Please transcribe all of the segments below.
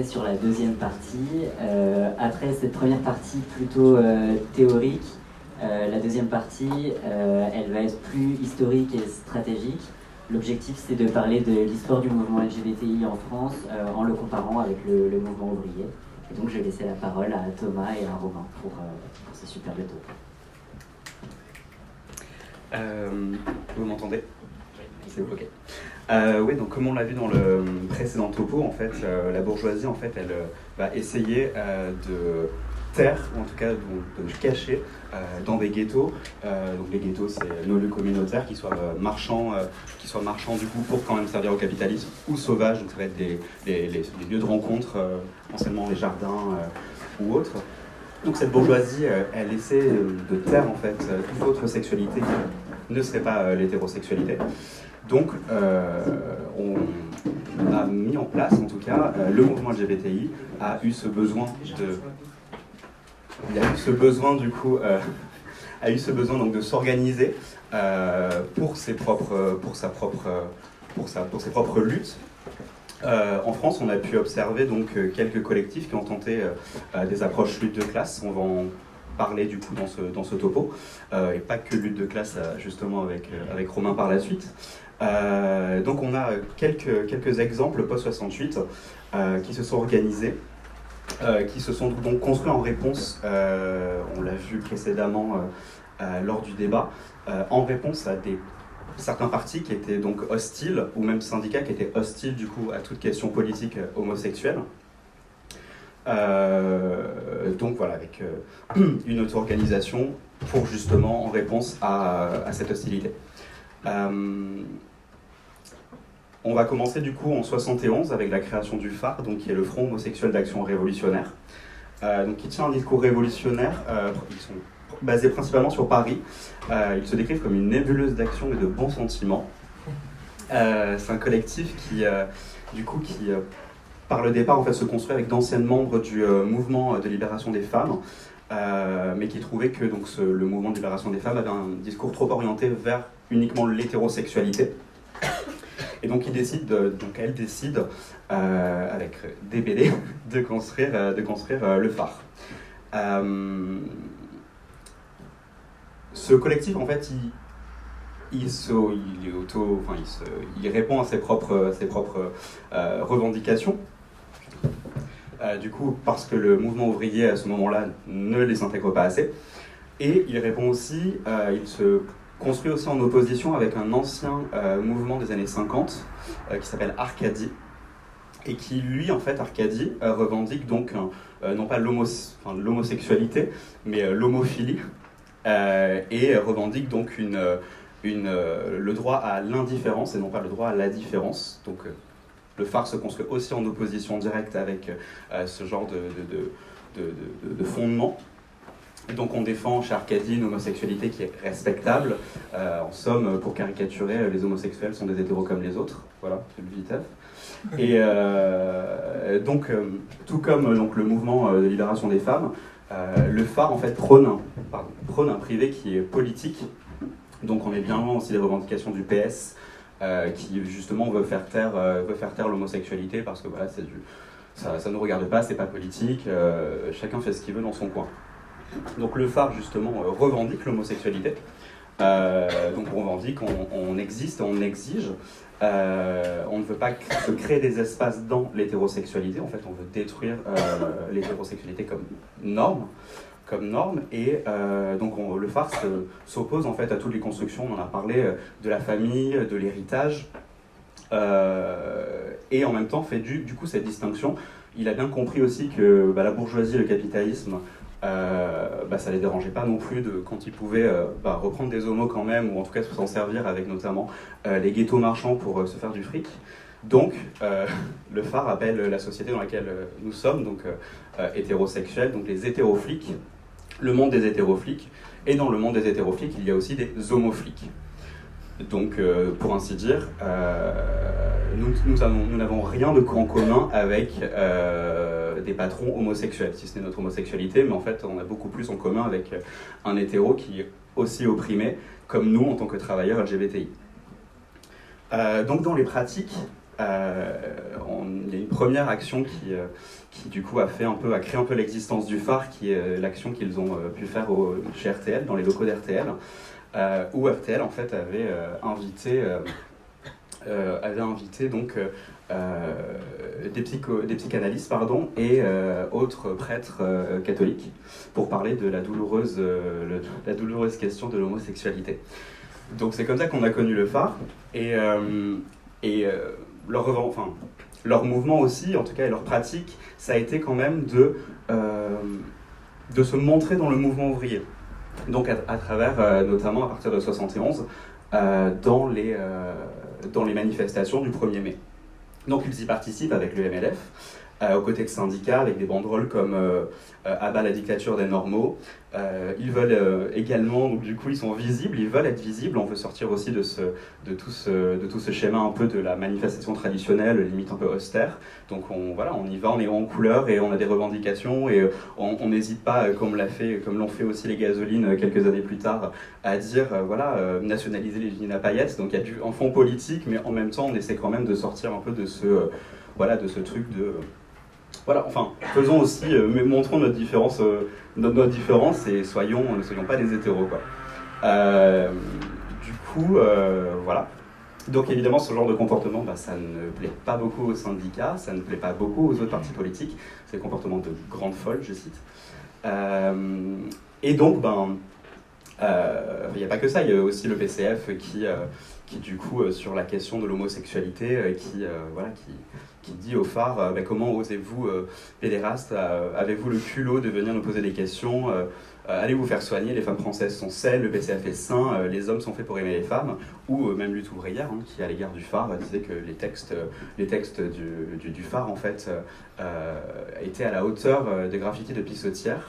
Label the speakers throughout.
Speaker 1: porter sur la deuxième partie. Après cette première partie plutôt théorique, la deuxième partie, elle va être plus historique et stratégique. L'objectif, c'est de parler de l'histoire du mouvement LGBTI en France en le comparant avec le mouvement ouvrier. Et donc, je vais laisser la parole à Thomas et à Romain pour ce super topo.
Speaker 2: Vous m'entendez? C'est ok. Oui, donc comme on l'a vu dans le précédent topo, en fait, la bourgeoisie, en fait, elle va essayer de taire, ou en tout cas de cacher dans des ghettos. Donc les ghettos, c'est nos lieux communautaires qui soient marchands du coup pour quand même servir au capitalisme, ou sauvages, donc ça va être des lieux de rencontre, essentiellement les jardins ou autres. Donc cette bourgeoisie, elle essaie de taire en fait toute autre sexualité qui ne serait pas l'hétérosexualité. Donc on a mis en place, en tout cas, le mouvement LGBTI a eu ce besoin donc de s'organiser pour ses propres luttes. En France, on a pu observer donc quelques collectifs qui ont tenté des approches lutte de classe. On va en parler du coup dans ce topo, et pas que lutte de classe justement avec Romain par la suite. Donc on a quelques exemples post-68 qui se sont organisés, qui se sont donc construits en réponse, on l'a vu précédemment lors du débat, en réponse à certains partis qui étaient donc hostiles, ou même syndicats qui étaient hostiles du coup à toute question politique homosexuelle. Donc voilà, avec une auto-organisation pour justement en réponse à cette hostilité. On va commencer du coup en 71 avec la création du phare, donc qui est le Front homosexuel d'action révolutionnaire, donc qui tient un discours révolutionnaire. Ils sont basés principalement sur Paris. Ils se décrivent comme une nébuleuse d'action et de bons sentiments. C'est un collectif qui par le départ en fait se construit avec d'anciens membres du mouvement de libération des femmes, mais qui trouvaient que donc le mouvement de libération des femmes avait un discours trop orienté vers uniquement l'hétérosexualité. Et donc elle décide avec DBD de construire le phare. Ce collectif en fait il répond à ses propres revendications. Du coup, parce que le mouvement ouvrier à ce moment-là ne les intègre pas assez. Et il répond aussi, il se construit aussi en opposition avec un ancien mouvement des années 50 qui s'appelle Arcadie, et qui lui, en fait, Arcadie, revendique donc non pas l'homosexualité, mais l'homophilie, et revendique donc le droit à l'indifférence et non pas le droit à la différence. Donc le phare se construit aussi en opposition directe avec ce genre de fondement. Et donc on défend chez Arcadie une homosexualité qui est respectable. En somme, pour caricaturer, les homosexuels sont des hétéros comme les autres. Voilà, c'est le Vitef. Et donc, tout comme donc, le mouvement de libération des femmes, le phare en fait prône un privé qui est politique. Donc on est bien loin aussi des revendications du PS, qui justement veut faire taire l'homosexualité parce que voilà, ça ne nous regarde pas, c'est pas politique, chacun fait ce qu'il veut dans son coin. Donc le phare justement revendique l'homosexualité, donc on revendique, on existe, on exige, on ne veut pas se créer des espaces dans l'hétérosexualité, en fait on veut détruire l'hétérosexualité comme norme, et donc le phare s'oppose en fait à toutes les constructions, on en a parlé, de la famille, de l'héritage, et en même temps fait du coup cette distinction. Il a bien compris aussi que la bourgeoisie, le capitalisme, ça les dérangeait pas non plus quand ils pouvaient reprendre des homos quand même, ou en tout cas s'en servir avec notamment les ghettos marchands pour se faire du fric. Donc le phare appelle la société dans laquelle nous sommes, donc hétérosexuelle, donc les hétéroflics, le monde des hétéroflics, et dans le monde des hétéroflics il y a aussi des homoflics. Donc pour ainsi dire, nous n'avons rien de en commun avec des patrons homosexuels, si ce n'est notre homosexualité, mais en fait on a beaucoup plus en commun avec un hétéro qui est aussi opprimé, comme nous en tant que travailleurs LGBTI. Donc dans les pratiques, il y a une première action qui du coup a créé un peu l'existence du phare, qui est l'action qu'ils ont pu faire chez RTL, dans les locaux d'RTL, où RTL en fait avait invité donc des psychanalystes et autres prêtres catholiques pour parler de la douloureuse question de l'homosexualité. Donc c'est comme ça qu'on a connu le phare, et leur mouvement aussi, en tout cas, et leur pratique, ça a été quand même de se montrer dans le mouvement ouvrier. Donc à travers, notamment à partir de 71, dans les manifestations du 1er mai. Donc ils y participent avec le MLF, aux côtés de syndicats, avec des banderoles comme à bas la dictature des normaux. Ils veulent également, donc du coup ils sont visibles, ils veulent être visibles. On veut sortir aussi de tout ce schéma un peu de la manifestation traditionnelle, limite un peu austère. Donc on y va, on est en couleur et on a des revendications, et on n'hésite pas, comme l'ont fait aussi les Gasolines quelques années plus tard, à dire nationaliser les usines à paillettes. Donc il y a un fond politique, mais en même temps on essaie quand même de sortir un peu de ce truc de... faisons aussi, montrons notre différence et ne soyons pas des hétéros, quoi. Voilà. Donc évidemment, ce genre de comportement, ça ne plaît pas beaucoup aux syndicats, ça ne plaît pas beaucoup aux autres partis politiques. C'est le comportement de grandes folles, je cite. Et donc, il n'y a pas que ça, il y a aussi le PCF qui du coup, sur la question de l'homosexualité, qui dit au phare, comment osez-vous, pédérastes, avez-vous le culot de venir nous poser des questions, allez vous faire soigner, les femmes françaises sont saines, le PCF est sain, les hommes sont faits pour aimer les femmes, ou même Lutte ouvrière, qui à l'égard du phare disait que les textes du phare en fait étaient à la hauteur des graffitis de Pissotière,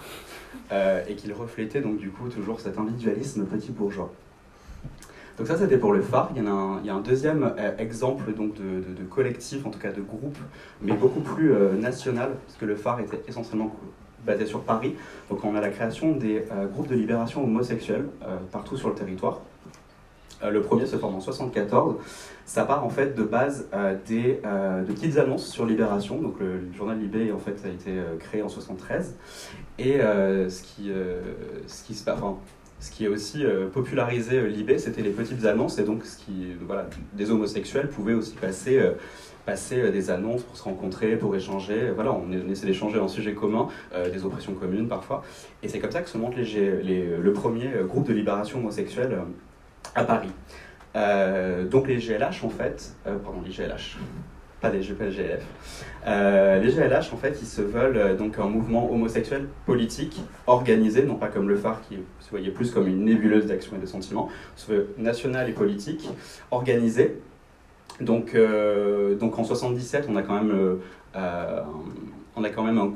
Speaker 2: et qu'ils reflétaient donc du coup toujours cet individualisme petit bourgeois. Donc ça, c'était pour le phare. Il y a un deuxième exemple donc, de collectif, en tout cas de groupe, mais beaucoup plus national, parce que le phare était essentiellement basé sur Paris. Donc on a la création des groupes de libération homosexuelle partout sur le territoire. Le premier se forme en 1974. Ça part en fait de base de petites annonces sur Libération. Donc le journal Libé en fait a été créé en 1973. Et ce qui est aussi popularisé Libé, c'était les petites annonces, et donc des homosexuels pouvaient aussi passer des annonces pour se rencontrer, pour échanger. On essaie d'échanger un sujet commun, des oppressions communes parfois. Et c'est comme ça que se monte le premier groupe de libération homosexuelle à Paris. Donc les GLH en fait, les GLH, pas les GLF. Les GLH en fait, ils se veulent donc un mouvement homosexuel politique organisé, non pas comme le phare qui se voyait plus comme une nébuleuse d'action et de sentiments, se veut national et politique, organisé. Donc en 77, on a quand même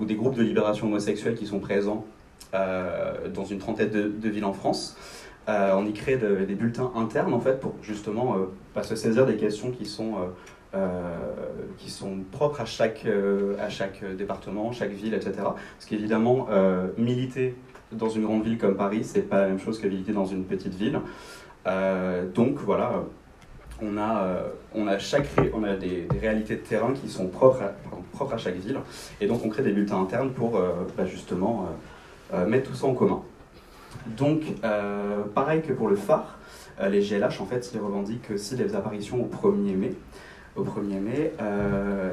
Speaker 2: des groupes de libération homosexuelle qui sont présents dans une trentaine de villes en France. On y crée des bulletins internes en fait pour justement pas se saisir des questions qui sont propres à chaque département, chaque ville, etc. Parce qu'évidemment, militer dans une grande ville comme Paris, c'est pas la même chose que militer dans une petite ville. Donc voilà, on a des réalités de terrain qui sont propres à chaque ville, et donc on crée des bulletins internes pour justement mettre tout ça en commun. Donc, pareil que pour le phare, les GLH en fait, ils revendiquent aussi des apparitions au 1er mai.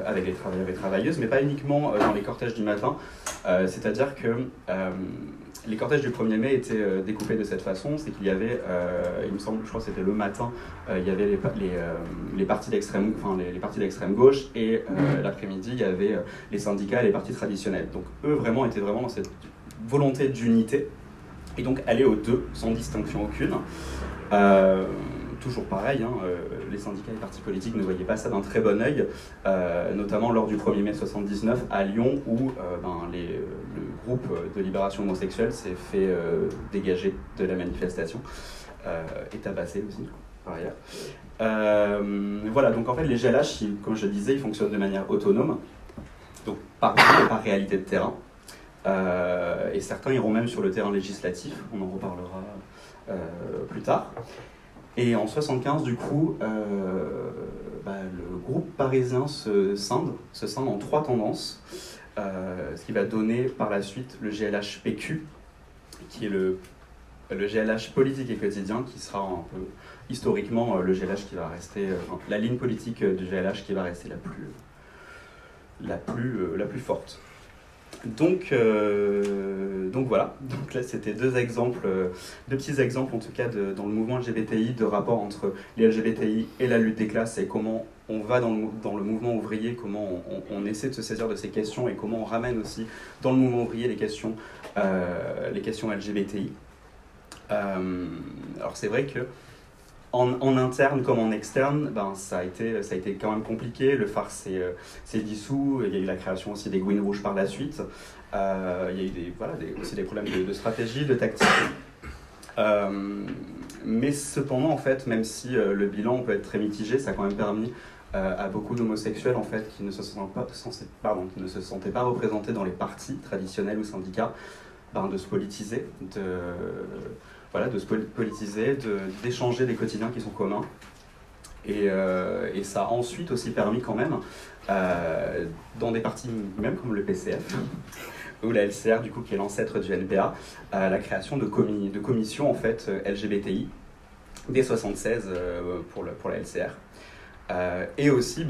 Speaker 2: Avec les travailleurs et travailleuses, mais pas uniquement dans les cortèges du matin. C'est-à-dire que les cortèges du 1er mai étaient découpés de cette façon, c'est qu'il y avait, il me semble, je crois que c'était le matin, il y avait les partis d'extrême gauche, et l'après-midi, il y avait les syndicats et les partis traditionnels. Donc eux étaient vraiment dans cette volonté d'unité, et donc aller aux deux sans distinction aucune. Toujours pareil, les syndicats et les partis politiques ne voyaient pas ça d'un très bon œil, notamment lors du 1er mai 79 à Lyon, où le groupe de libération homosexuelle s'est fait dégager de la manifestation et tabassé aussi, par ailleurs. Donc en fait les GLH, comme je le disais, ils fonctionnent de manière autonome, donc par réalité de terrain, et certains iront même sur le terrain législatif, on en reparlera plus tard. Et en 75, du coup, le groupe parisien se scinde en 3 tendances, ce qui va donner par la suite le GLH-PQ, qui est le GLH politique et quotidien, qui sera un peu historiquement le GLH qui va rester, la ligne politique du GLH qui va rester la plus forte. Donc voilà, donc là c'était deux petits exemples en tout cas dans le mouvement LGBTI, de rapport entre les LGBTI et la lutte des classes, et comment on va dans le mouvement ouvrier, comment on essaie de se saisir de ces questions, et comment on ramène aussi dans le mouvement ouvrier les questions LGBTI. Alors c'est vrai que en interne comme en externe, ça a été quand même compliqué. Le phare s'est dissous. Il y a eu la création aussi des Gouines Rouges par la suite. Il y a eu aussi des problèmes de stratégie, de tactique. Mais cependant, en fait, même si le bilan peut être très mitigé, ça a quand même permis à beaucoup d'homosexuels en fait, qui ne se sentaient pas représentés dans les partis traditionnels ou syndicats, de se politiser, d'échanger des quotidiens qui sont communs. Et ça a ensuite aussi permis quand même, dans des partis même comme le PCF, ou la LCR, du coup, qui est l'ancêtre du NPA, la création de commissions en fait, LGBTI, dès 1976 pour la LCR. Et aussi,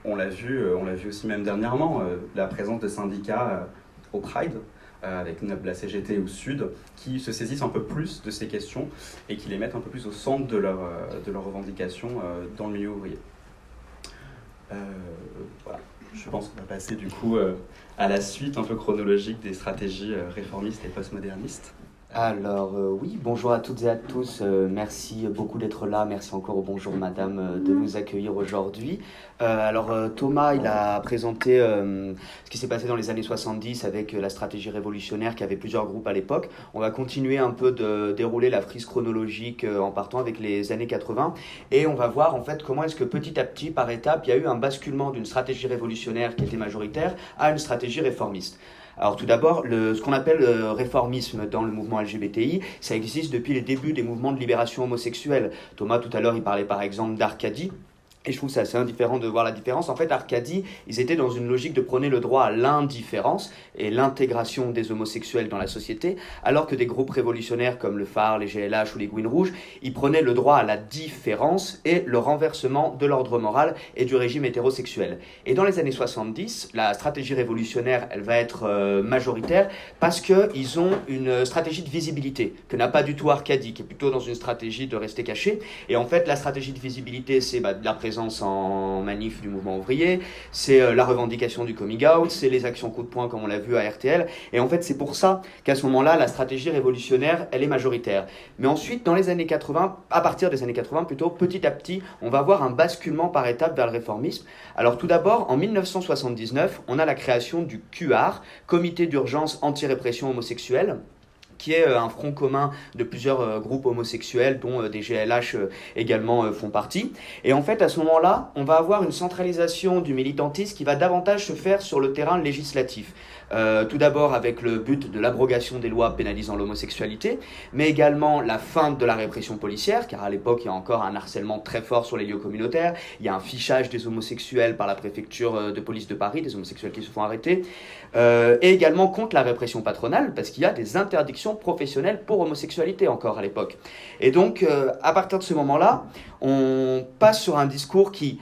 Speaker 2: on l'a vu aussi même dernièrement, la présence de syndicats au Pride, avec la CGT au Sud, qui se saisissent un peu plus de ces questions et qui les mettent un peu plus au centre de leurs revendications dans le milieu ouvrier. Voilà. Je pense qu'on va passer du coup à la suite un peu chronologique des stratégies réformistes et postmodernistes.
Speaker 3: Alors oui, bonjour à toutes et à tous, merci beaucoup d'être là, merci encore au Bonjour Madame de nous accueillir aujourd'hui. Thomas, il a présenté ce qui s'est passé dans les années 70 avec la stratégie révolutionnaire qui avait plusieurs groupes à l'époque. On va continuer un peu de dérouler la frise chronologique en partant avec les années 80 et on va voir en fait comment est-ce que petit à petit, par étapes, il y a eu un basculement d'une stratégie révolutionnaire qui était majoritaire à une stratégie réformiste. Alors tout d'abord, ce qu'on appelle le réformisme dans le mouvement LGBTI, ça existe depuis les débuts des mouvements de libération homosexuelle. Thomas, tout à l'heure, il parlait par exemple d'Arcadie. Et je trouve ça assez indifférent de voir la différence. En fait, Arcadie, ils étaient dans une logique de prôner le droit à l'indifférence et l'intégration des homosexuels dans la société, alors que des groupes révolutionnaires comme le Phare, les GLH ou les Gouines Rouges, ils prenaient le droit à la différence et le renversement de l'ordre moral et du régime hétérosexuel. Et dans les années 70, la stratégie révolutionnaire, elle va être majoritaire parce qu'ils ont une stratégie de visibilité que n'a pas du tout Arcadie, qui est plutôt dans une stratégie de rester caché. Et en fait, la stratégie de visibilité, c'est de la présence en manif du mouvement ouvrier, c'est la revendication du coming out, c'est les actions coup de poing comme on l'a vu à RTL, et en fait c'est pour ça qu'à ce moment-là la stratégie révolutionnaire elle est majoritaire. Mais ensuite dans les années 80, à partir des années 80 plutôt, petit à petit on va avoir un basculement par étapes vers le réformisme. Alors tout d'abord en 1979 on a la création du QR, Comité d'urgence anti-répression homosexuelle, qui est un front commun de plusieurs groupes homosexuels, dont des GLH également font partie. Et en fait, à ce moment-là, on va avoir une centralisation du militantisme qui va davantage se faire sur le terrain législatif. Tout d'abord avec le but de l'abrogation des lois pénalisant l'homosexualité, mais également la fin de la répression policière, car à l'époque il y a encore un harcèlement très fort sur les lieux communautaires, il y a un fichage des homosexuels par la préfecture de police de Paris, des homosexuels qui se font arrêter, et également contre la répression patronale, parce qu'il y a des interdictions professionnelles pour homosexualité encore à l'époque. Et donc à partir de ce moment-là, on passe sur un discours qui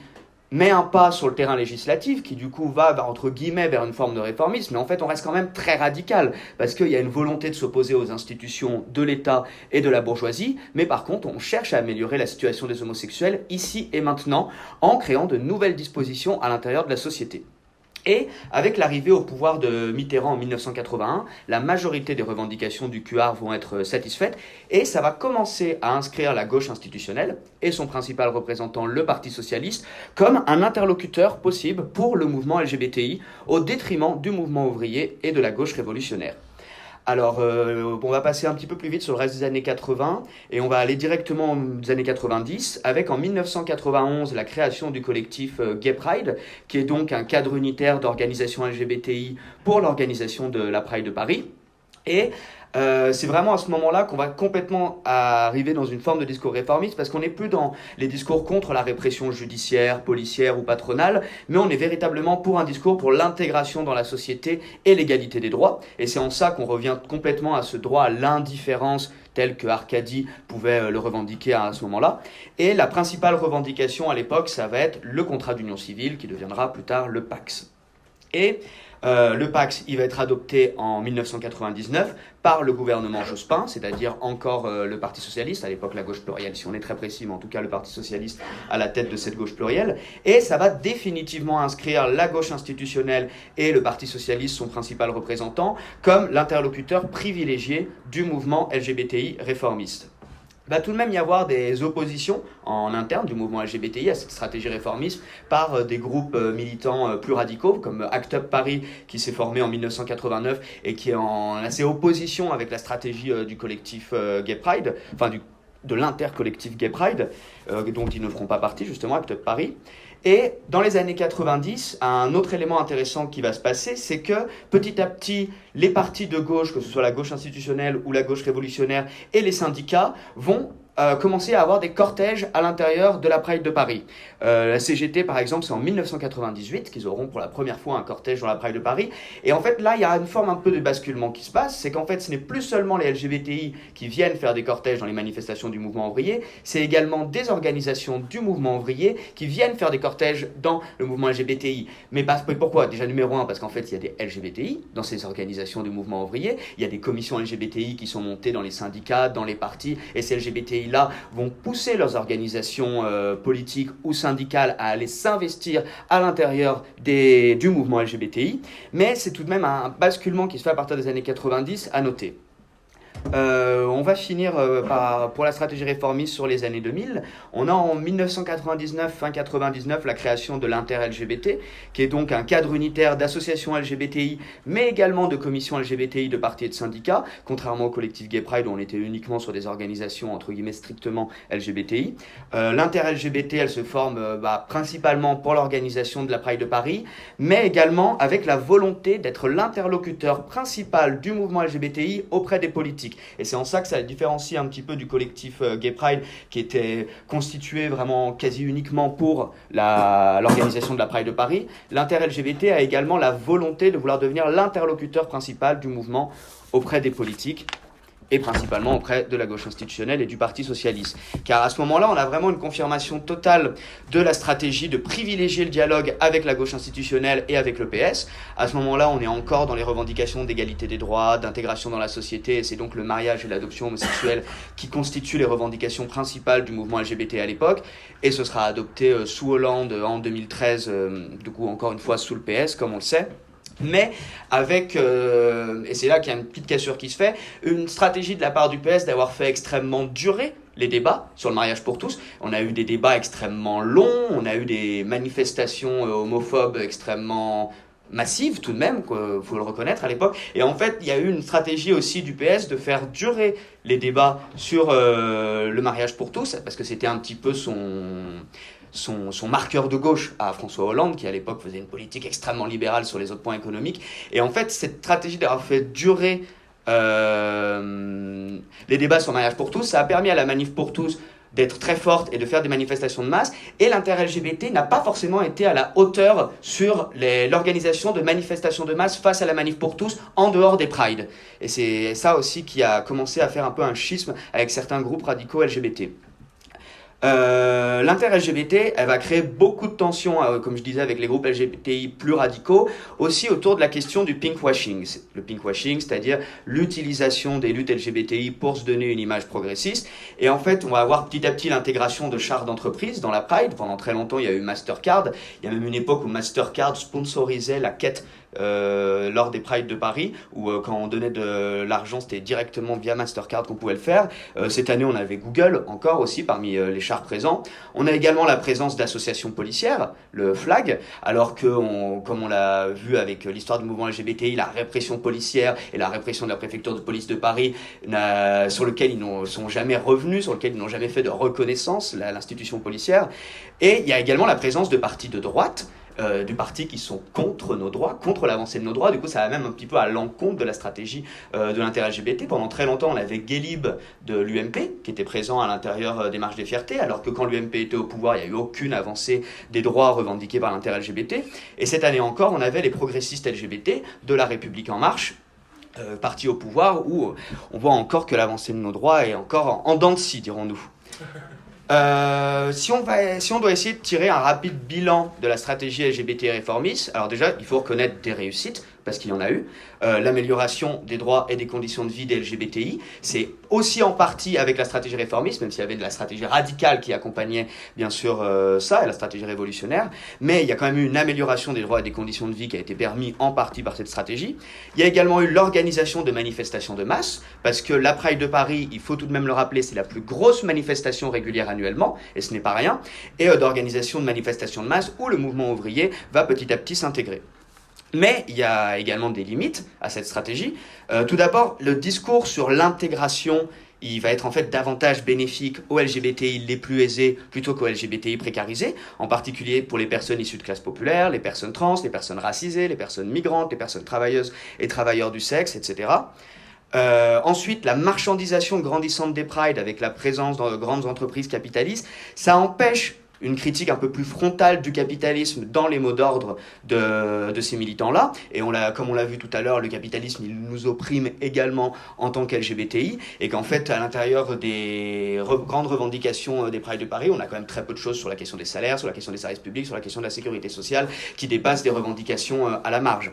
Speaker 3: met un pas sur le terrain législatif, qui du coup va entre guillemets vers une forme de réformisme, mais en fait on reste quand même très radical, parce qu'il y a une volonté de s'opposer aux institutions de l'État et de la bourgeoisie, mais par contre on cherche à améliorer la situation des homosexuels ici et maintenant, en créant de nouvelles dispositions à l'intérieur de la société. Et avec l'arrivée au pouvoir de Mitterrand en 1981, la majorité des revendications du QR vont être satisfaites et ça va commencer à inscrire la gauche institutionnelle et son principal représentant, le Parti socialiste, comme un interlocuteur possible pour le mouvement LGBTI au détriment du mouvement ouvrier et de la gauche révolutionnaire. Alors, on va passer un petit peu plus vite sur le reste des années 80 et on va aller directement aux années 90 avec en 1991 la création du collectif Gay Pride, qui est donc un cadre unitaire d'organisation LGBTI pour l'organisation de la Pride de Paris. Et c'est vraiment à ce moment-là qu'on va complètement arriver dans une forme de discours réformiste, parce qu'on n'est plus dans les discours contre la répression judiciaire, policière ou patronale, mais on est véritablement pour un discours pour l'intégration dans la société et l'égalité des droits. Et c'est en ça qu'on revient complètement à ce droit à l'indifférence tel que Arcadie pouvait le revendiquer à ce moment-là. Et la principale revendication à l'époque, ça va être le contrat d'union civile, qui deviendra plus tard le Pax. Et le Pax, il va être adopté en 1999 par le gouvernement Jospin, c'est-à-dire encore le Parti socialiste, à l'époque la gauche plurielle, si on est très précis, mais en tout cas le Parti socialiste à la tête de cette gauche plurielle. Et ça va définitivement inscrire la gauche institutionnelle et le Parti socialiste, son principal représentant, comme l'interlocuteur privilégié du mouvement LGBTI réformiste. Il va tout de même y avoir des oppositions en interne du mouvement LGBTI à cette stratégie réformiste par des groupes militants plus radicaux comme ACT UP Paris qui s'est formé en 1989 et qui est en assez opposition avec la stratégie du collectif Gay Pride, de l'intercollectif Gay Pride, dont ils ne feront pas partie justement, ACT UP Paris. Et dans les années 90, un autre élément intéressant qui va se passer, c'est que petit à petit, les partis de gauche, que ce soit la gauche institutionnelle ou la gauche révolutionnaire, et les syndicats vont commencer à avoir des cortèges à l'intérieur de la Pride de Paris. La CGT, par exemple, c'est en 1998 qu'ils auront pour la première fois un cortège dans la Pride de Paris. Et en fait, là, il y a une forme un peu de basculement qui se passe. C'est qu'en fait, ce n'est plus seulement les LGBTI qui viennent faire des cortèges dans les manifestations du mouvement ouvrier, c'est également des organisations du mouvement ouvrier qui viennent faire des cortèges dans le mouvement LGBTI. Mais pourquoi ? Déjà, numéro 1, parce qu'en fait, il y a des LGBTI dans ces organisations du mouvement ouvrier. Il y a des commissions LGBTI qui sont montées dans les syndicats, dans les partis, et ces LGBTI là vont pousser leurs organisations politiques ou syndicales à aller s'investir à l'intérieur du mouvement LGBTI, mais c'est tout de même un basculement qui se fait à partir des années 90 à noter. On va finir pour la stratégie réformiste sur les années 2000. On a en 1999, fin 99, la création de l'Inter-LGBT, qui est donc un cadre unitaire d'associations LGBTI, mais également de commissions LGBTI de partis et de syndicats, contrairement au collectif Gay Pride où on était uniquement sur des organisations entre guillemets strictement LGBTI. L'Inter-LGBT, elle se forme principalement pour l'organisation de la Pride de Paris, mais également avec la volonté d'être l'interlocuteur principal du mouvement LGBTI auprès des politiques. Et c'est en ça que ça différencie un petit peu du collectif Gay Pride qui était constitué vraiment quasi uniquement pour l'organisation de la Pride de Paris. L'inter-LGBT a également la volonté de vouloir devenir l'interlocuteur principal du mouvement auprès des politiques et principalement auprès de la gauche institutionnelle et du Parti socialiste. Car à ce moment-là, on a vraiment une confirmation totale de la stratégie de privilégier le dialogue avec la gauche institutionnelle et avec le PS. À ce moment-là, on est encore dans les revendications d'égalité des droits, d'intégration dans la société, et c'est donc le mariage et l'adoption homosexuelle qui constituent les revendications principales du mouvement LGBT à l'époque, et ce sera adopté sous Hollande en 2013, du coup encore une fois sous le PS, comme on le sait. Mais avec, et c'est là qu'il y a une petite cassure qui se fait, une stratégie de la part du PS d'avoir fait extrêmement durer les débats sur le mariage pour tous. On a eu des débats extrêmement longs, on a eu des manifestations homophobes extrêmement massive tout de même, il faut le reconnaître à l'époque. Et en fait, il y a eu une stratégie aussi du PS de faire durer les débats sur le mariage pour tous, parce que c'était un petit peu son marqueur de gauche à François Hollande, qui à l'époque faisait une politique extrêmement libérale sur les autres points économiques. Et en fait, cette stratégie d'avoir fait durer les débats sur le mariage pour tous, ça a permis à la manif pour tous d'être très forte et de faire des manifestations de masse, et l'inter-LGBT n'a pas forcément été à la hauteur sur l'organisation de manifestations de masse face à la manif pour tous en dehors des prides. Et c'est ça aussi qui a commencé à faire un peu un schisme avec certains groupes radicaux LGBT. L'inter-LGBT, elle va créer beaucoup de tensions, comme je disais, avec les groupes LGBTI plus radicaux, aussi autour de la question du pinkwashing. Le pinkwashing, c'est-à-dire l'utilisation des luttes LGBTI pour se donner une image progressiste. Et en fait, on va avoir petit à petit l'intégration de chars d'entreprise dans la Pride. Pendant très longtemps, il y a eu Mastercard. Il y a même une époque où Mastercard sponsorisait la quête lors des Prides de Paris, où quand on donnait de l'argent, c'était directement via Mastercard qu'on pouvait le faire. Cette année, on avait Google encore aussi parmi les chars présents. On a également la présence d'associations policières, le FLAG, alors que, comme on l'a vu avec l'histoire du mouvement LGBTI, la répression policière et la répression de la préfecture de police de Paris, sur lequel ils ne sont jamais revenus, sur lequel ils n'ont jamais fait de reconnaissance, l'institution policière. Et il y a également la présence de partis de droite, du parti qui sont contre nos droits, contre l'avancée de nos droits. Du coup, ça va même un petit peu à l'encontre de la stratégie de l'inter-LGBT. Pendant très longtemps, on avait Guélib de l'UMP qui était présent à l'intérieur des marches des fiertés, alors que quand l'UMP était au pouvoir, il n'y a eu aucune avancée des droits revendiqués par l'inter-LGBT. Et cette année encore, on avait les progressistes LGBT de La République En Marche, parti au pouvoir, où on voit encore que l'avancée de nos droits est encore en dents de scie, dirons-nous. Si on doit essayer de tirer un rapide bilan de la stratégie LGBT réformiste, alors déjà, il faut reconnaître des réussites, parce qu'il y en a eu. L'amélioration des droits et des conditions de vie des LGBTI, c'est aussi en partie avec la stratégie réformiste, même s'il y avait de la stratégie radicale qui accompagnait bien sûr ça, et la stratégie révolutionnaire, mais il y a quand même eu une amélioration des droits et des conditions de vie qui a été permis en partie par cette stratégie. Il y a également eu l'organisation de manifestations de masse, parce que la Pride de Paris, il faut tout de même le rappeler, c'est la plus grosse manifestation régulière annuellement, et ce n'est pas rien, et d'organisation de manifestations de masse où le mouvement ouvrier va petit à petit s'intégrer. Mais il y a également des limites à cette stratégie. Tout d'abord, le discours sur l'intégration, il va être en fait davantage bénéfique aux LGBTI les plus aisés plutôt qu'aux LGBTI précarisés, en particulier pour les personnes issues de classes populaires, les personnes trans, les personnes racisées, les personnes migrantes, les personnes travailleuses et travailleurs du sexe, etc. Ensuite, la marchandisation grandissante des prides avec la présence dans de grandes entreprises capitalistes, ça empêche une critique un peu plus frontale du capitalisme dans les mots d'ordre de ces militants-là. Et comme on l'a vu tout à l'heure, le capitalisme, il nous opprime également en tant qu'LGBTI, et qu'en fait, à l'intérieur des grandes revendications des Prides de Paris, on a quand même très peu de choses sur la question des salaires, sur la question des services publics, sur la question de la sécurité sociale, qui dépassent des revendications à la marge.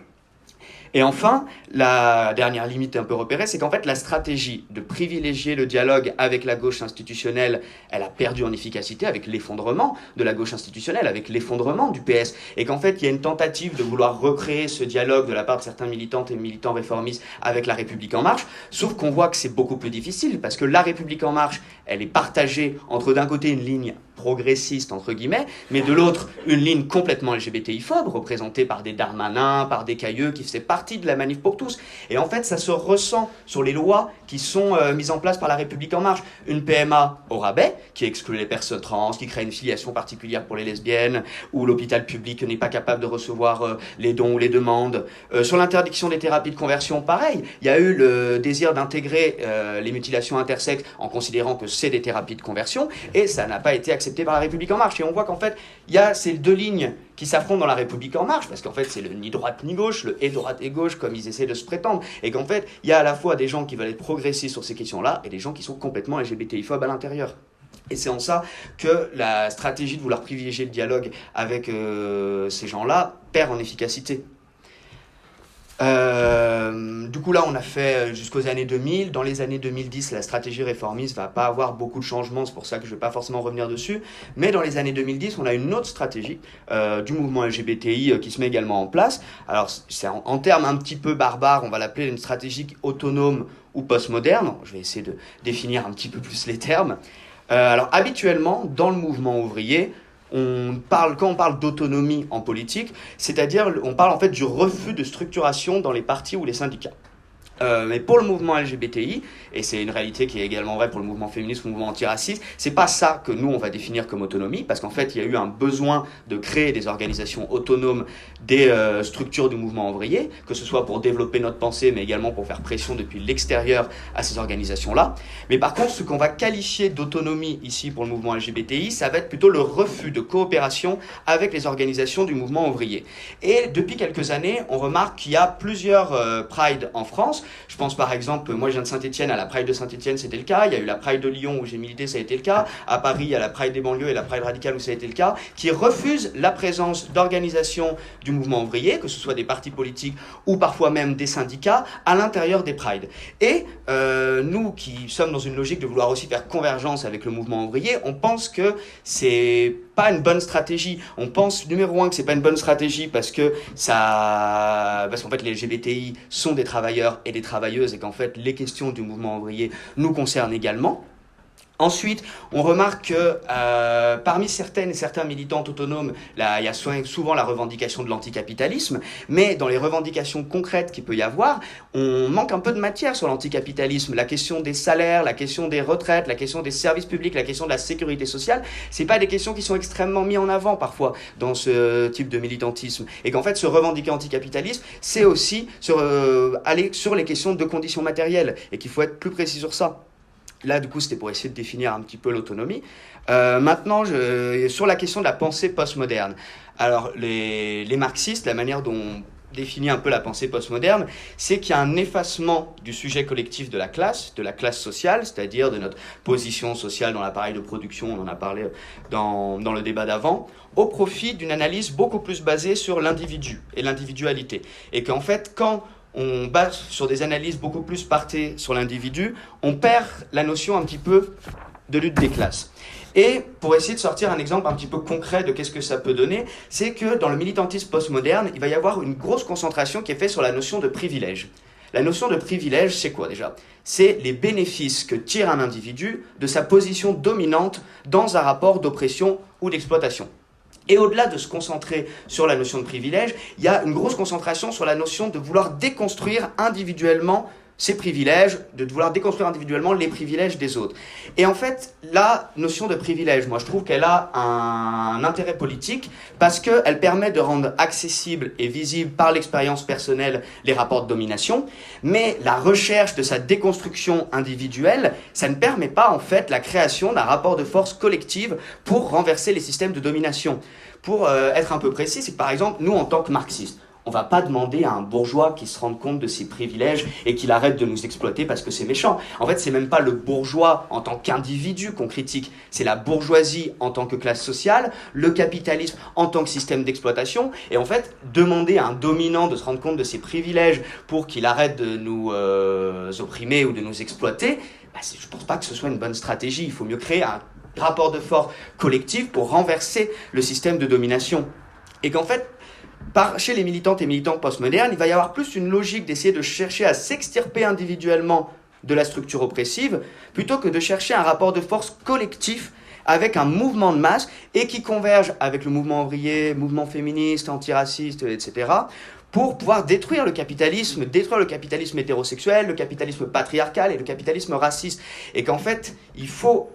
Speaker 3: Et enfin, la dernière limite un peu repérée, c'est qu'en fait, la stratégie de privilégier le dialogue avec la gauche institutionnelle, elle a perdu en efficacité avec l'effondrement de la gauche institutionnelle, avec l'effondrement du PS. Et qu'en fait, il y a une tentative de vouloir recréer ce dialogue de la part de certains militantes et militants réformistes avec La République En Marche, sauf qu'on voit que c'est beaucoup plus difficile, parce que La République En Marche, elle est partagée entre d'un côté une ligne progressiste, entre guillemets, mais de l'autre, une ligne complètement LGBTI-phobe, représentée par des Darmanin, par des Cailleux, qui faisaient partie de la Manif pour tous. Et en fait, ça se ressent sur les lois qui sont mises en place par La République En Marche. Une PMA au rabais, qui exclut les personnes trans, qui crée une filiation particulière pour les lesbiennes, où l'hôpital public n'est pas capable de recevoir les dons ou les demandes. Sur l'interdiction des thérapies de conversion, pareil. Il y a eu le désir d'intégrer les mutilations intersexes en considérant que c'est des thérapies de conversion, et ça n'a pas été accepté par La République En Marche. Et on voit qu'en fait, il y a ces deux lignes qui s'affrontent dans La République En Marche, parce qu'en fait, c'est le ni droite ni gauche, le et droite et gauche, comme ils essaient de se prétendre, et qu'en fait, il y a à la fois des gens qui veulent être progressistes sur ces questions-là, et des gens qui sont complètement LGBTI-phobes à l'intérieur. Et c'est en ça que la stratégie de vouloir privilégier le dialogue avec ces gens-là perd en efficacité. Du coup là on a fait jusqu'aux années 2000. Dans les années 2010 la stratégie réformiste va pas avoir beaucoup de changements, c'est pour ça que je vais pas forcément revenir dessus, mais dans les années 2010 on a une autre stratégie du mouvement LGBTI qui se met également en place. Alors c'est en termes un petit peu barbares, on va l'appeler une stratégie autonome ou postmoderne. Je vais essayer de définir un petit peu plus les termes. Alors habituellement dans le mouvement ouvrier, quand on parle d'autonomie en politique, c'est-à-dire on parle en fait du refus de structuration dans les partis ou les syndicats. Mais pour le mouvement LGBTI, et c'est une réalité qui est également vraie pour le mouvement féministe ou le mouvement antiraciste, c'est pas ça que nous on va définir comme autonomie, parce qu'en fait il y a eu un besoin de créer des organisations autonomes des structures du mouvement ouvrier, que ce soit pour développer notre pensée, mais également pour faire pression depuis l'extérieur à ces organisations-là. Mais par contre, ce qu'on va qualifier d'autonomie ici pour le mouvement LGBTI, ça va être plutôt le refus de coopération avec les organisations du mouvement ouvrier. Et depuis quelques années, on remarque qu'il y a plusieurs Pride en France. Je pense par exemple, moi je viens de Saint-Étienne, à la Pride de Saint-Étienne c'était le cas, il y a eu la Pride de Lyon où j'ai milité, ça a été le cas, à Paris il y a la Pride des banlieues et la Pride radicale où ça a été le cas, qui refusent la présence d'organisations du mouvement ouvrier, que ce soit des partis politiques ou parfois même des syndicats, à l'intérieur des Prides. Et nous qui sommes dans une logique de vouloir aussi faire convergence avec le mouvement ouvrier, on pense que c'est pas une bonne stratégie. On pense, numéro un, que c'est pas une bonne stratégie parce qu'en fait les LGBTI sont des travailleurs et des travailleuses, et qu'en fait les questions du mouvement ouvrier nous concernent également. Ensuite, on remarque que parmi certaines et certains militants autonomes, là, il y a souvent la revendication de l'anticapitalisme, mais dans les revendications concrètes qu'il peut y avoir, on manque un peu de matière sur l'anticapitalisme. La question des salaires, la question des retraites, la question des services publics, la question de la sécurité sociale, c'est pas des questions qui sont extrêmement mises en avant parfois dans ce type de militantisme. Et qu'en fait, se revendiquer anticapitaliste, c'est aussi aller sur les questions de conditions matérielles, et qu'il faut être plus précis sur ça. Là, du coup, c'était pour essayer de définir un petit peu l'autonomie. Maintenant, sur la question de la pensée postmoderne. Alors, les marxistes, la manière dont on définit un peu la pensée postmoderne, c'est qu'il y a un effacement du sujet collectif de la classe sociale, c'est-à-dire de notre position sociale dans l'appareil de production, on en a parlé dans le débat d'avant, au profit d'une analyse beaucoup plus basée sur l'individu et l'individualité. Et qu'en fait, quand on base sur des analyses beaucoup plus portées sur l'individu, on perd la notion un petit peu de lutte des classes. Et pour essayer de sortir un exemple un petit peu concret de qu'est-ce que ça peut donner, c'est que dans le militantisme postmoderne, il va y avoir une grosse concentration qui est faite sur la notion de privilège. La notion de privilège, c'est quoi déjà ? C'est les bénéfices que tire un individu de sa position dominante dans un rapport d'oppression ou d'exploitation. Et au-delà de se concentrer sur la notion de privilège, il y a une grosse concentration sur la notion de vouloir déconstruire individuellement ses privilèges, de vouloir déconstruire individuellement les privilèges des autres. Et en fait, la notion de privilège, moi je trouve qu'elle a un intérêt politique parce qu'elle permet de rendre accessible et visible par l'expérience personnelle les rapports de domination, mais la recherche de sa déconstruction individuelle, ça ne permet pas en fait la création d'un rapport de force collective pour renverser les systèmes de domination. Pour être un peu précis, c'est que par exemple, nous en tant que marxistes, on ne va pas demander à un bourgeois qui se rende compte de ses privilèges et qu'il arrête de nous exploiter parce que c'est méchant. En fait, c'est même pas le bourgeois en tant qu'individu qu'on critique, c'est la bourgeoisie en tant que classe sociale, le capitalisme en tant que système d'exploitation. Et en fait, demander à un dominant de se rendre compte de ses privilèges pour qu'il arrête de nous opprimer ou de nous exploiter, je ne pense pas que ce soit une bonne stratégie. Il faut mieux créer un rapport de force collectif pour renverser le système de domination. Et qu'en fait, chez les militantes et militants postmodernes, il va y avoir plus une logique d'essayer de chercher à s'extirper individuellement de la structure oppressive, plutôt que de chercher un rapport de force collectif avec un mouvement de masse et qui converge avec le mouvement ouvrier, mouvement féministe, antiraciste, etc., pour pouvoir détruire le capitalisme hétérosexuel, le capitalisme patriarcal et le capitalisme raciste. Et qu'en fait, il faut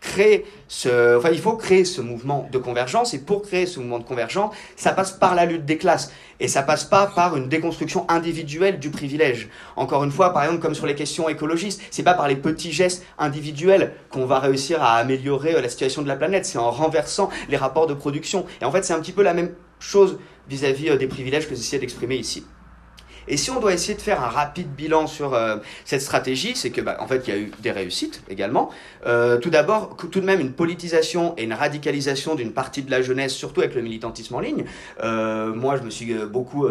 Speaker 3: créer ce mouvement de convergence, et pour créer ce mouvement de convergence, ça passe par la lutte des classes, et ça passe pas par une déconstruction individuelle du privilège. Encore une fois, par exemple, comme sur les questions écologistes, c'est pas par les petits gestes individuels qu'on va réussir à améliorer la situation de la planète, c'est en renversant les rapports de production. Et en fait, c'est un petit peu la même chose vis-à-vis des privilèges que j'essaie d'exprimer ici. Et si on doit essayer de faire un rapide bilan sur cette stratégie, c'est que, en fait, il y a eu des réussites également. Tout d'abord, tout de même une politisation et une radicalisation d'une partie de la jeunesse, surtout avec le militantisme en ligne. Moi, je me suis beaucoup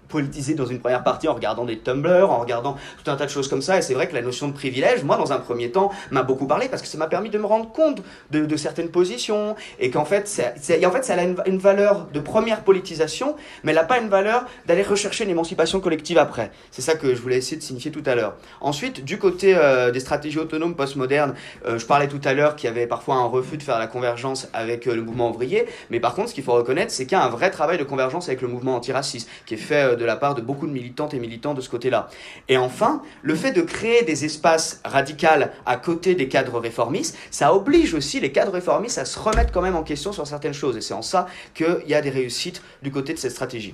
Speaker 3: politisé dans une première partie en regardant des Tumblr, en regardant tout un tas de choses comme ça, et c'est vrai que la notion de privilège, moi dans un premier temps, m'a beaucoup parlé parce que ça m'a permis de me rendre compte de certaines positions, et qu'en fait, ça a une valeur de première politisation, mais elle n'a pas une valeur d'aller rechercher une émancipation collective après. C'est ça que je voulais essayer de signifier tout à l'heure. Ensuite, du côté des stratégies autonomes postmodernes, je parlais tout à l'heure qu'il y avait parfois un refus de faire la convergence avec le mouvement ouvrier, mais par contre, ce qu'il faut reconnaître, c'est qu'il y a un vrai travail de convergence avec le mouvement antiraciste, qui est fait de la part de beaucoup de militantes et militants de ce côté-là. Et enfin, le fait de créer des espaces radicaux à côté des cadres réformistes, ça oblige aussi les cadres réformistes à se remettre quand même en question sur certaines choses. Et c'est en ça qu'il y a des réussites du côté de cette stratégie.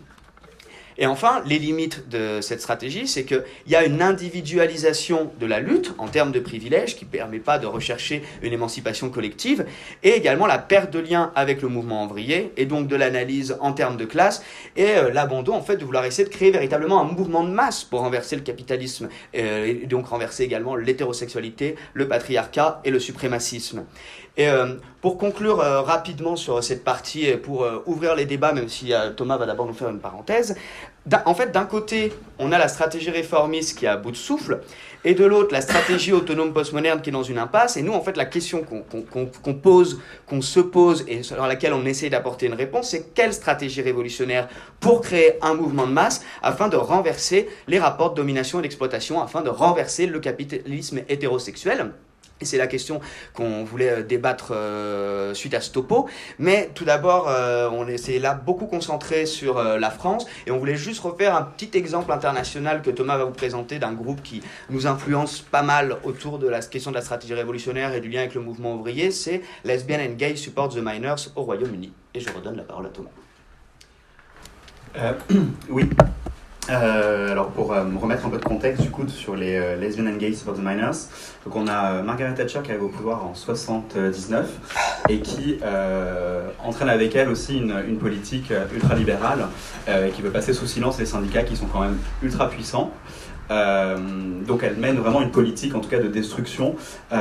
Speaker 3: Et enfin, les limites de cette stratégie, c'est qu'il y a une individualisation de la lutte en termes de privilèges qui ne permet pas de rechercher une émancipation collective, et également la perte de lien avec le mouvement ouvrier, et donc de l'analyse en termes de classe, et l'abandon en fait de vouloir essayer de créer véritablement un mouvement de masse pour renverser le capitalisme, et donc renverser également l'hétérosexualité, le patriarcat et le suprémacisme. Et pour conclure rapidement sur cette partie, et pour ouvrir les débats, même si Thomas va d'abord nous faire une parenthèse, En fait, d'un côté, on a la stratégie réformiste qui est à bout de souffle, et de l'autre, la stratégie autonome postmoderne qui est dans une impasse. Et nous, en fait, la question qu'on se pose et sur laquelle on essaie d'apporter une réponse, c'est quelle stratégie révolutionnaire pour créer un mouvement de masse afin de renverser les rapports de domination et d'exploitation, afin de renverser le capitalisme hétérosexuel. Et c'est la question qu'on voulait débattre suite à ce topo. Mais tout d'abord, on s'est là beaucoup concentré sur la France. Et on voulait juste refaire un petit exemple international que Thomas va vous présenter d'un groupe qui nous influence pas mal autour de la question de la stratégie révolutionnaire et du lien avec le mouvement ouvrier. C'est Lesbian and Gay Support the Miners au Royaume-Uni. Et je redonne la parole à Thomas.
Speaker 2: Oui. Alors pour me remettre un peu de contexte du coup sur les Lesbian and Gay Support the Miners, donc on a Margaret Thatcher qui arrive au pouvoir en 79 et qui entraîne avec elle aussi une politique ultralibérale qui veut passer sous silence les syndicats qui sont quand même ultra puissants. Donc elle mène vraiment une politique en tout cas de destruction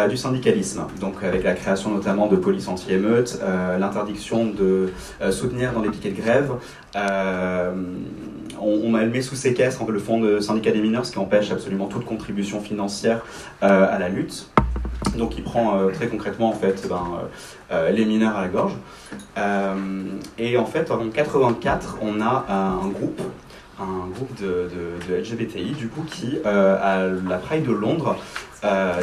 Speaker 2: du syndicalisme, donc avec la création notamment de polices anti-émeutes, l'interdiction de soutenir dans les piquets de grève. Elle met sous séquestre le fonds de syndicat des mineurs, ce qui empêche absolument toute contribution financière à la lutte. Donc il prend très concrètement en fait les mineurs à la gorge. Et en fait en 84 on a un groupe de LGBTI du coup qui à la Pride de Londres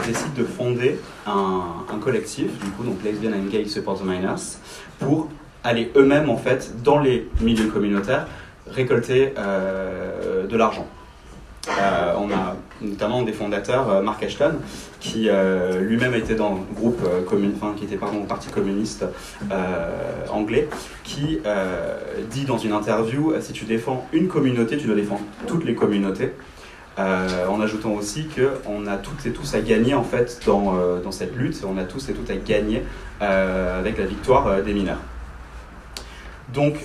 Speaker 2: décide de fonder un collectif du coup donc Lesbian and Gay Support the Miners pour aller eux-mêmes en fait dans les milieux communautaires récolter de l'argent. On a notamment des fondateurs, Mark Ashton, qui lui-même était dans le groupe qui était au Parti communiste anglais, qui dit dans une interview si tu défends une communauté, tu dois défendre toutes les communautés. En ajoutant aussi qu'on a toutes et tous à gagner en fait dans cette lutte, on a tous et toutes à gagner avec la victoire des mineurs. Donc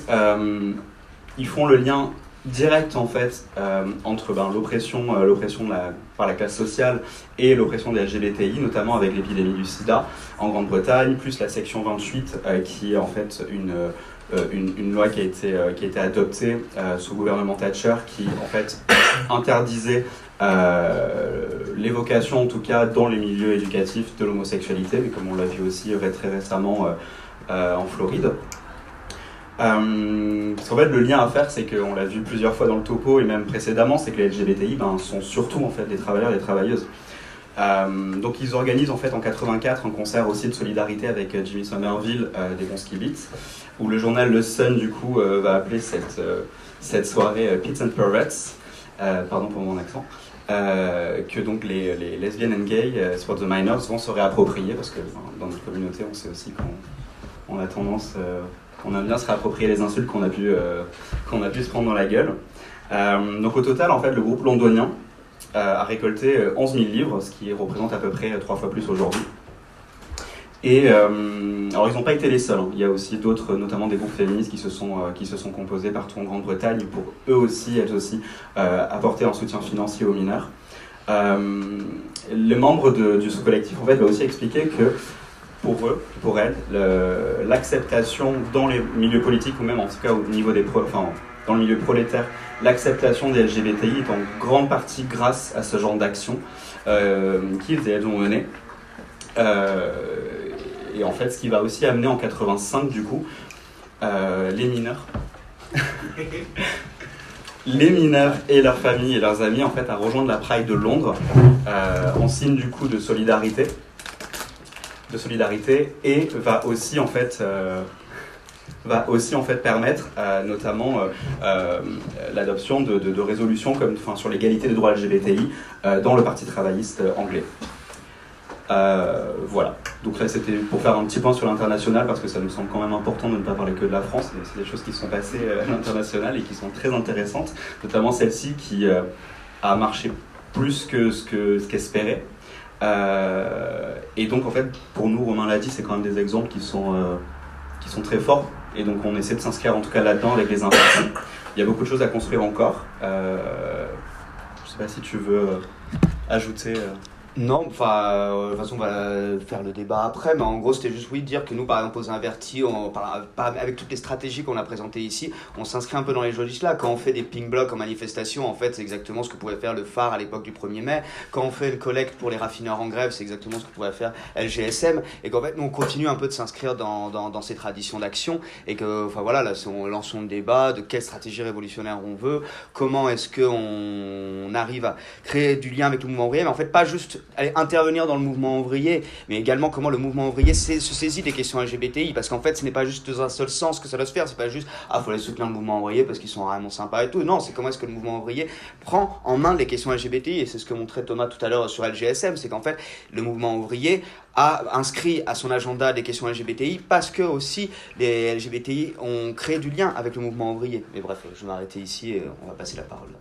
Speaker 2: ils font le lien direct en fait entre l'oppression par la classe sociale et l'oppression des LGBTI, notamment avec l'épidémie du sida en Grande-Bretagne, plus la section 28 qui est en fait une loi qui a été adoptée sous le gouvernement Thatcher qui en fait interdisait l'évocation en tout cas dans les milieux éducatifs de l'homosexualité, mais comme on l'a vu aussi très récemment en Floride. Parce qu'en fait le lien à faire c'est qu'on l'a vu plusieurs fois dans le topo et même précédemment, c'est que les LGBTI sont surtout en fait des travailleurs et des travailleuses. Donc ils organisent en fait en 84 un concert aussi de solidarité avec Jimmy Somerville des Bons Skibits, où le journal Le Sun du coup va appeler cette soirée Pits and Parrots, pardon pour mon accent, que donc les Lesbian and Gay Support the Miners vont se réapproprier, parce que dans notre communauté on sait aussi qu'on a tendance on aime bien se réapproprier les insultes qu'on a pu se prendre dans la gueule. Donc au total, en fait, le groupe londonien a récolté 11 000 livres, ce qui représente à peu près 3 fois plus aujourd'hui. Et alors ils n'ont pas été les seuls, hein. Il y a aussi d'autres, notamment des groupes féministes qui se sont composés partout en Grande-Bretagne pour elles aussi apporter un soutien financier aux mineurs. Les membres du sous-collectif en fait va aussi expliquer que pour elles, l'acceptation dans les milieux politiques ou même en tout cas au niveau dans le milieu prolétaire, l'acceptation des LGBTI est en grande partie grâce à ce genre d'action qu'ils et elles ont mené. Et en fait, ce qui va aussi amener en 85 du coup les mineurs. Les mineurs et leurs familles et leurs amis en fait à rejoindre la Pride de Londres en signe du coup de solidarité et va aussi en fait permettre notamment l'adoption de résolutions sur l'égalité des droits LGBTI dans le Parti travailliste anglais. Voilà, donc là c'était pour faire un petit point sur l'international parce que ça nous semble quand même important de ne pas parler que de la France, mais c'est des choses qui sont passées à l'international et qui sont très intéressantes, notamment celle-ci qui a marché plus que ce qu'espérait. Et donc en fait pour nous, Romain l'a dit, c'est quand même des exemples qui sont très forts et donc on essaie de s'inscrire en tout cas là-dedans avec les impressions. Il y a beaucoup de choses à construire encore. Je sais pas si tu veux ajouter.
Speaker 3: Non, enfin, de toute façon, on va faire le débat après, mais en gros, c'était juste, oui, dire que nous, par exemple, aux Invertis, avec toutes les stratégies qu'on a présentées ici, on s'inscrit un peu dans les logiques là. Quand on fait des ping blocs en manifestation, en fait, c'est exactement ce que pouvait faire le phare à l'époque du 1er mai. Quand on fait une collecte pour les raffineurs en grève, c'est exactement ce que pouvait faire LGSM. Et qu'en fait, nous, on continue un peu de s'inscrire dans ces traditions d'action. Et que, enfin voilà, là, lançons le débat de quelle stratégie révolutionnaire on veut, comment est-ce qu'on arrive à créer du lien avec le mouvement ouvrier, mais en fait, pas juste aller intervenir dans le mouvement ouvrier, mais également comment le mouvement ouvrier se saisit des questions LGBTI, parce qu'en fait ce n'est pas juste dans un seul sens que ça doit se faire, c'est pas juste faut aller soutenir le mouvement ouvrier parce qu'ils sont vraiment sympas et tout, non, c'est comment est-ce que le mouvement ouvrier prend en main les questions LGBTI, et c'est ce que montrait Thomas tout à l'heure sur LGSM, c'est qu'en fait le mouvement ouvrier a inscrit à son agenda des questions LGBTI parce que aussi les LGBTI ont créé du lien avec le mouvement ouvrier. Mais bref, je vais m'arrêter ici et on va passer la parole là.